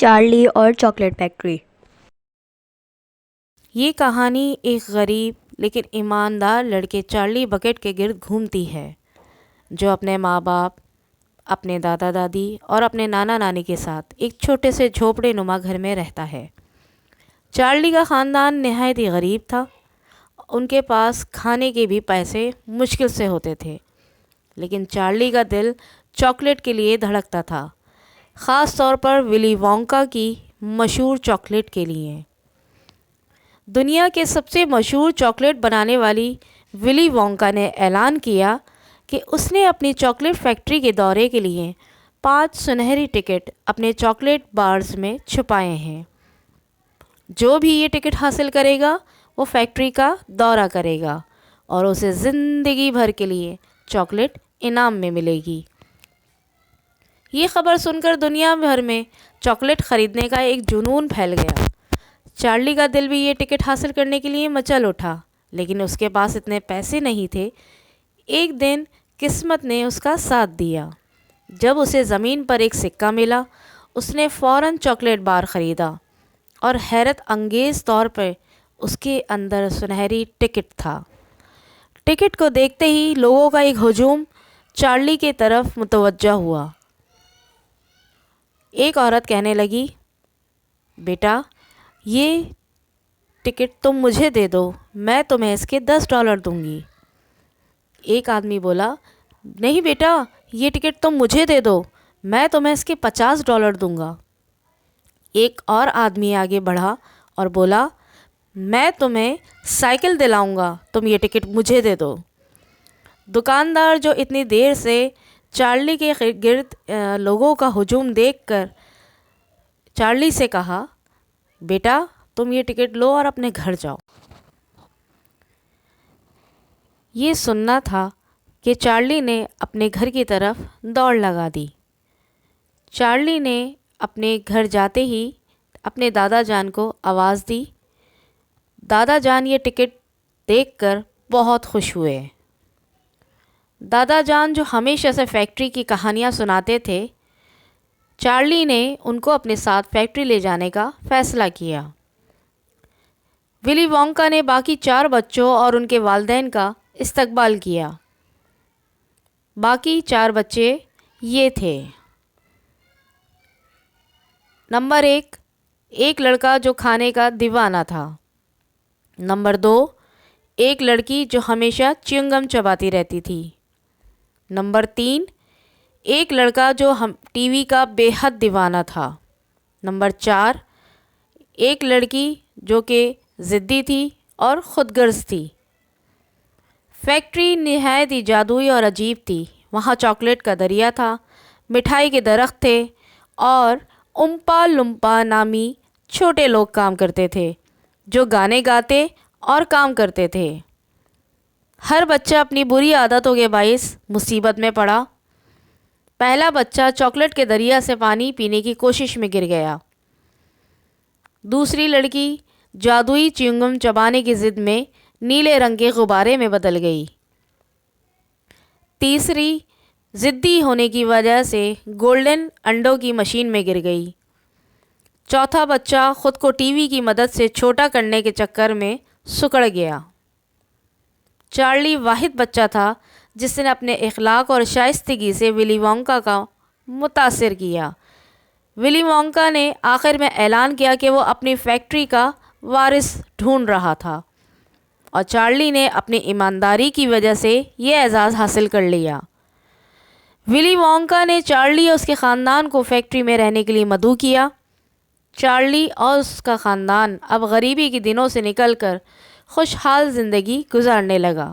Charlie اور chocolate factory. یہ کہانی ایک غریب لیکن ایماندار لڑکے چارلی بکٹ کے گرد گھومتی ہے، جو اپنے ماں باپ، اپنے دادا دادی اور اپنے نانا نانی کے ساتھ ایک چھوٹے سے جھوپڑے نما گھر میں رہتا ہے۔ چارلی کا خاندان نہایت ہی غریب تھا۔ ان کے پاس کھانے کے بھی پیسے مشکل سے ہوتے تھے، لیکن چارلی کا دل چاکلیٹ کے لیے دھڑکتا تھا، خاص طور پر ولی وونکا کی مشہور چاکلیٹ کے لیے۔ دنیا کے سب سے مشہور چاکلیٹ بنانے والی ولی وونکا نے اعلان کیا کہ اس نے اپنی چاکلیٹ فیکٹری کے دورے کے لیے 5 سنہری ٹکٹ اپنے چاکلیٹ بارز میں چھپائے ہیں۔ جو بھی یہ ٹکٹ حاصل کرے گا وہ فیکٹری کا دورہ کرے گا اور اسے زندگی بھر کے لیے چاکلیٹ انعام میں ملے گی۔ یہ خبر سن کر دنیا بھر میں چاکلیٹ خریدنے کا ایک جنون پھیل گیا۔ چارلی کا دل بھی یہ ٹکٹ حاصل کرنے کے لیے مچل اٹھا، لیکن اس کے پاس اتنے پیسے نہیں تھے۔ ایک دن قسمت نے اس کا ساتھ دیا۔ جب اسے زمین پر ایک سکہ ملا، اس نے فوراً چاکلیٹ بار خریدا اور حیرت انگیز طور پر اس کے اندر سنہری ٹکٹ تھا۔ ٹکٹ کو دیکھتے ہی لوگوں کا ایک ہجوم چارلی کی طرف متوجہ ہوا۔ ایک عورت کہنے لگی، بیٹا، یہ ٹکٹ تم مجھے دے دو، میں تمہیں اس کے $10 دوں گی۔ ایک آدمی بولا، نہیں بیٹا، یہ ٹکٹ تم مجھے دے دو، میں تمہیں اس کے $50 دوں گا۔ ایک اور آدمی آگے بڑھا اور بولا، میں تمہیں سائیکل دلاؤں گا، تم یہ ٹکٹ مجھے دے دو۔ دکاندار، جو اتنی دیر سے چارلی کے گرد لوگوں کا ہجوم دیکھ کر چارلی سے کہا، بیٹا، تم یہ ٹکٹ لو اور اپنے گھر جاؤ۔ یہ سننا تھا کہ چارلی نے اپنے گھر کی طرف دوڑ لگا دی۔ چارلی نے اپنے گھر جاتے ہی اپنے دادا جان کو آواز دی۔ دادا جان یہ ٹکٹ دیکھ کر بہت خوش ہوئے۔ دادا جان، جو ہمیشہ سے فیکٹری کی کہانیاں سناتے تھے، چارلی نے ان کو اپنے ساتھ فیکٹری لے جانے کا فیصلہ کیا۔ ولی وونکا نے باقی 4 بچوں اور ان کے والدین کا استقبال کیا۔ باقی 4 بچے یہ تھے: نمبر 1، ایک لڑکا جو کھانے کا دیوانہ تھا۔ نمبر 2، ایک لڑکی جو ہمیشہ چیونگم چباتی رہتی تھی۔ نمبر 3، ایک لڑکا جو ٹی وی کا بے حد دیوانہ تھا۔ نمبر 4، ایک لڑکی جو کہ ضدی تھی اور خود غرض تھی۔ فیکٹری نہایت ہی جادوئی اور عجیب تھی۔ وہاں چاکلیٹ کا دریا تھا، مٹھائی کے درخت تھے اور امپا لمپا نامی چھوٹے لوگ کام کرتے تھے، جو گانے گاتے اور کام کرتے تھے۔ ہر بچہ اپنی بری عادتوں کے باعث مصیبت میں پڑا۔ پہلا بچہ چاکلیٹ کے دریا سے پانی پینے کی کوشش میں گر گیا۔ دوسری لڑکی جادوئی چیونگم چبانے کی ضد میں نیلے رنگ کے غبارے میں بدل گئی۔ تیسری ضدی ہونے کی وجہ سے گولڈن انڈوں کی مشین میں گر گئی۔ چوتھا بچہ خود کو ٹی وی کی مدد سے چھوٹا کرنے کے چکر میں سکڑ گیا۔ چارلی واحد بچہ تھا جس نے اپنے اخلاق اور شائستگی سے ولی وونکا کا متاثر کیا۔ ولی وونکا نے آخر میں اعلان کیا کہ وہ اپنی فیکٹری کا وارث ڈھونڈ رہا تھا، اور چارلی نے اپنی ایمانداری کی وجہ سے یہ اعزاز حاصل کر لیا۔ ولی وونکا نے چارلی اور اس کے خاندان کو فیکٹری میں رہنے کے لیے مدعو کیا۔ چارلی اور اس کا خاندان اب غریبی کے دنوں سے نکل کر خوشحال زندگی گزارنے لگا۔